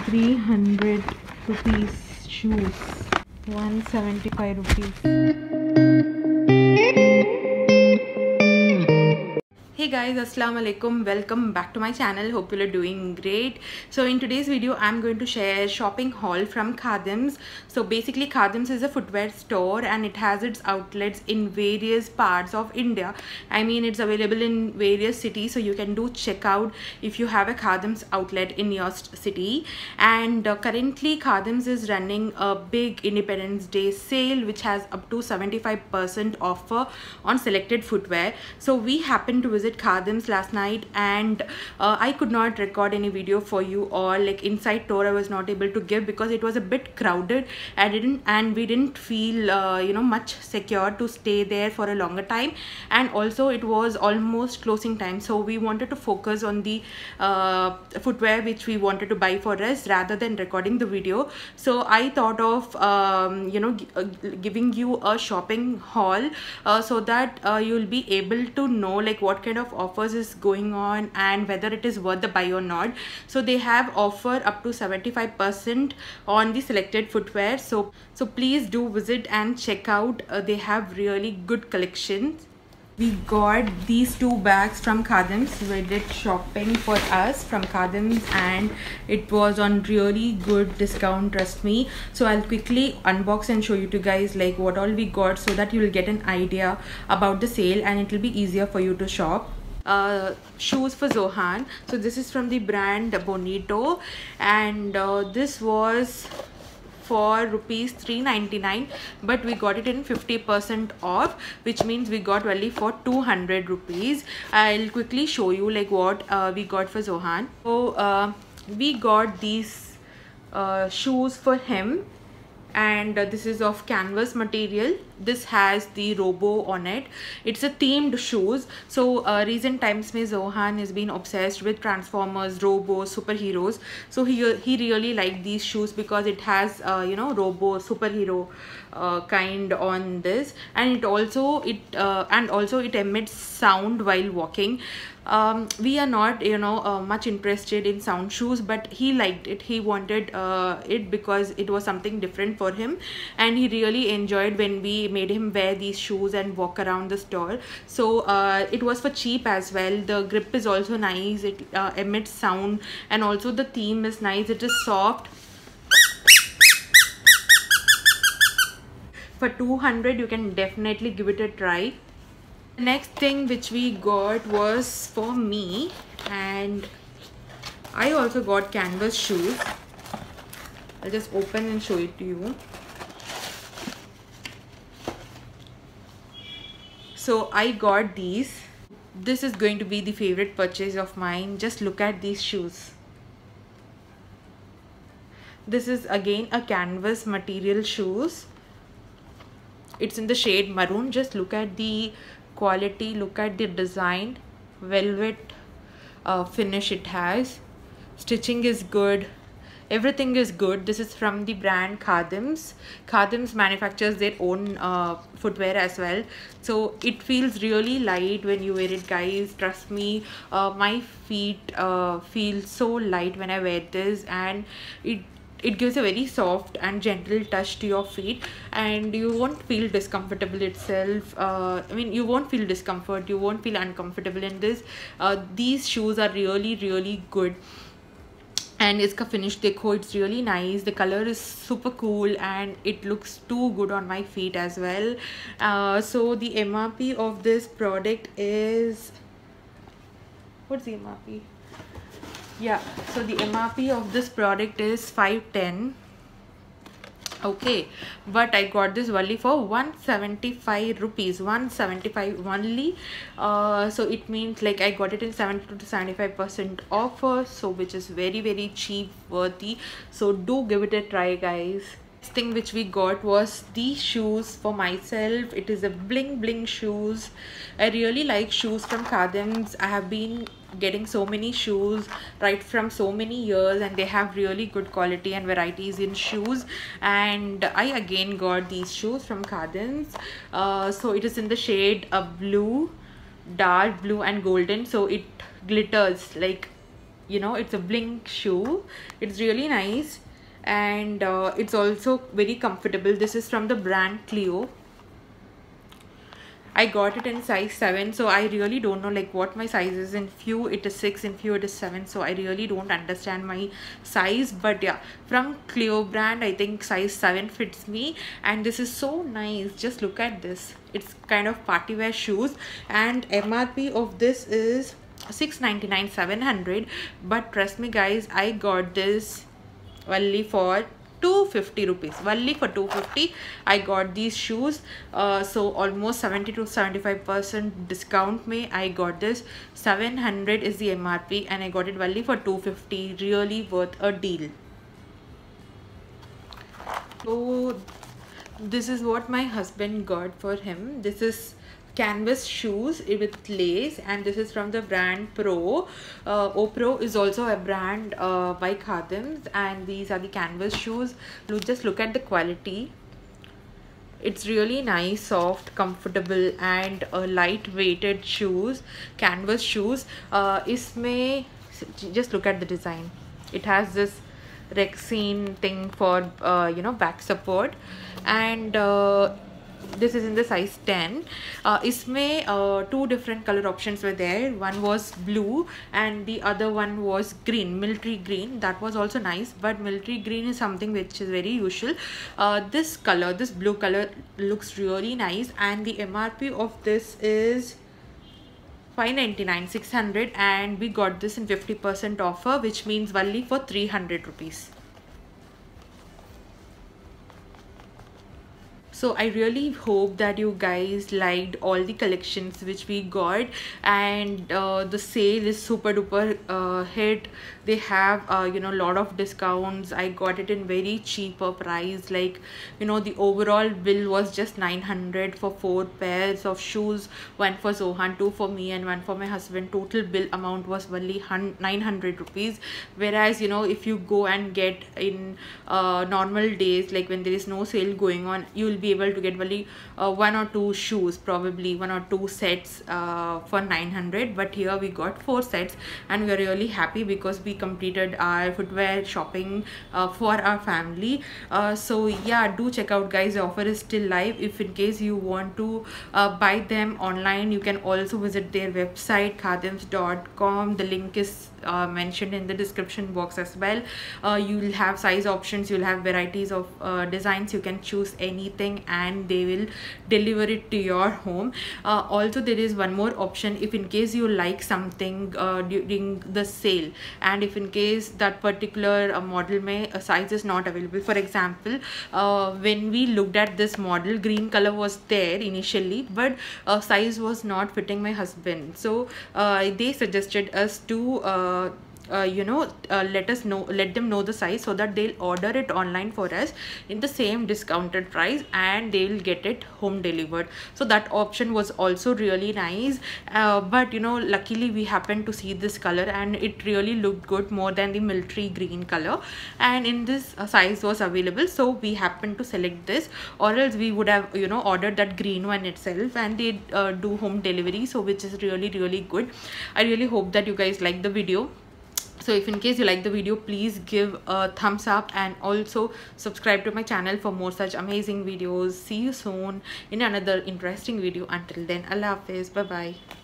300 rupees shoes, 175 rupees. Hey guys, assalamu alaikum, welcome back to my channel. Hope you are doing great. So in today's video I'm going to share shopping haul from Khadims. So basically Khadims is a footwear store and it has its outlets in various parts of India. I mean, it's available in various cities, so you can do check out if you have a Khadims outlet in your city. And currently Khadims is running a big Independence Day sale which has up to 75% offer on selected footwear. So we happened to visit Khadims last night and I could not record any video for you all. Like inside tour I was not able to give because it was a bit crowded and we didn't feel much secure to stay there for a longer time, and also it was almost closing time, so we wanted to focus on the footwear which we wanted to buy for us rather than recording the video. So I thought of giving you a shopping haul so that you'll be able to know like what kind of offers is going on and whether it is worth the buy or not. So they have offer up to 75% on the selected footwear, so please do visit and check out. They have really good collections. We got these two bags from Khadims. We did shopping for us from Khadims and it was on really good discount, trust me. So I'll quickly unbox and show you to guys like what all we got so that you will get an idea about the sale and it will be easier for you to shop. Shoes for Zohan. So this is from the brand Bonito and this was for rupees 399, but we got it in 50% off, which means we got only for 200 rupees. I'll quickly show you like what we got for Zohan. So we got these shoes for him, and this is of canvas material. This has the robo on it. It's a themed shoes. So recent times mein Zohan has been obsessed with Transformers, robos, superheroes. So he really liked these shoes because it has robo superhero kind on this, and also it emits sound while walking. We are not much interested in sound shoes, but he liked it. He wanted it because it was something different for him, and he really enjoyed when we made him wear these shoes and walk around the store. So it was for cheap as well. The grip is also nice. It emits sound, and also the theme is nice. It is soft. For 200 you can definitely give it a try. The next thing which we got was for me, and I also got canvas shoes. I'll just open and show it to you. So I got these. This is going to be the favorite purchase of mine. Just look at these shoes. This is again a canvas material shoes. It's in the shade maroon. Just look at the quality, look at the design, velvet finish it has. Stitching is good, everything is good. This is from the brand Khadims. Khadims manufactures their own footwear as well, so it feels really light when you wear it, guys. Trust me, my feet feel so light when I wear this, and it gives a very soft and gentle touch to your feet, and you won't feel discomfortable itself. You won't feel discomfort, you won't feel uncomfortable in this. These shoes are really good, and iska finish dekho, it's really nice. The color is super cool and it looks too good on my feet as well. So the MRP of this product is, what's the MRP? Yeah, so the MRP of this product is 510. Okay, but I got this only for 175 rupees, 175 only. So it means like I got it in 70 to 75% offer, so which is very cheap, worthy. So do give it a try, guys. Next thing which we got was these shoes for myself. It is a bling shoes. I really like shoes from Khadims. I have been getting so many shoes right from so many years, and they have really good quality and varieties in shoes. And I again got these shoes from Khadims. So it is in the shade of blue, dark blue and golden, so it glitters like you know, it's a blink shoe. It's really nice, and it's also very comfortable. This is from the brand Cleo. I got it in size 7, so I really don't know like what my size is. In few it is 6, in few it is 7, so I really don't understand my size. But yeah, from Cleo brand, I think size 7 fits me, and this is so nice. Just look at this. It's kind of party wear shoes, and MRP of this is 699, 700, but trust me guys, I got this only for 250 rupees. Only for 250 I got these shoes. So almost 70 to 75% discount may I got this. 700 is the MRP, and I got it only for 250. Really worth a deal. So this is what my husband got for him. This is canvas shoes with lace, and this is from the brand Pro. Opro is also a brand by Khadims, and these are the canvas shoes. Just look at the quality. It's really nice, soft, comfortable, and light weighted shoes, canvas shoes. Isme, just look at the design. It has this Rexine thing for you know, back support, and this is in the size 10. Isme two different color options were there. One was blue and the other one was green, military green. That was also nice, but military green is something which is very usual. This color, this blue color, looks really nice, and the MRP of this is 599, 600, and we got this in 50% offer, which means only for 300 rupees. So I really hope that you guys liked all the collections which we got, and the sale is super duper hit. They have you know, lot of discounts. I got it in very cheaper price, like, you know, the overall bill was just 900 for 4 pairs of shoes, one for Zohan, 2 for me, and 1 for my husband. Total bill amount was only 900 rupees. Whereas, you know, if you go and get in normal days, like when there is no sale going on, you will be able to get only 1 or 2 shoes, probably 1 or 2 sets for 900. But here we got 4 sets, and we are really happy because we completed our footwear shopping for our family. So yeah, do check out guys, the offer is still live. If in case you want to buy them online, you can also visit their website khadims.com. the link is mentioned in the description box as well. You will have size options, you'll have varieties of designs. You can choose anything and they will deliver it to your home. Also there is one more option. If in case you like something during the sale, and if in case that particular model may size is not available, for example, when we looked at this model, green color was there initially, but size was not fitting my husband. So they suggested us to let them know the size, so that they'll order it online for us in the same discounted price, and they'll get it home delivered. So that option was also really nice. But you know, luckily we happened to see this color, and it really looked good, more than the military green color, and in this size was available, so we happened to select this. Or else we would have, you know, ordered that green one itself, and they do home delivery, so which is really good. I really hope that you guys like the video. So if in case you like the video, please give a thumbs up, and also subscribe to my channel for more such amazing videos. See you soon in another interesting video. Until then, Allah Hafiz, bye bye.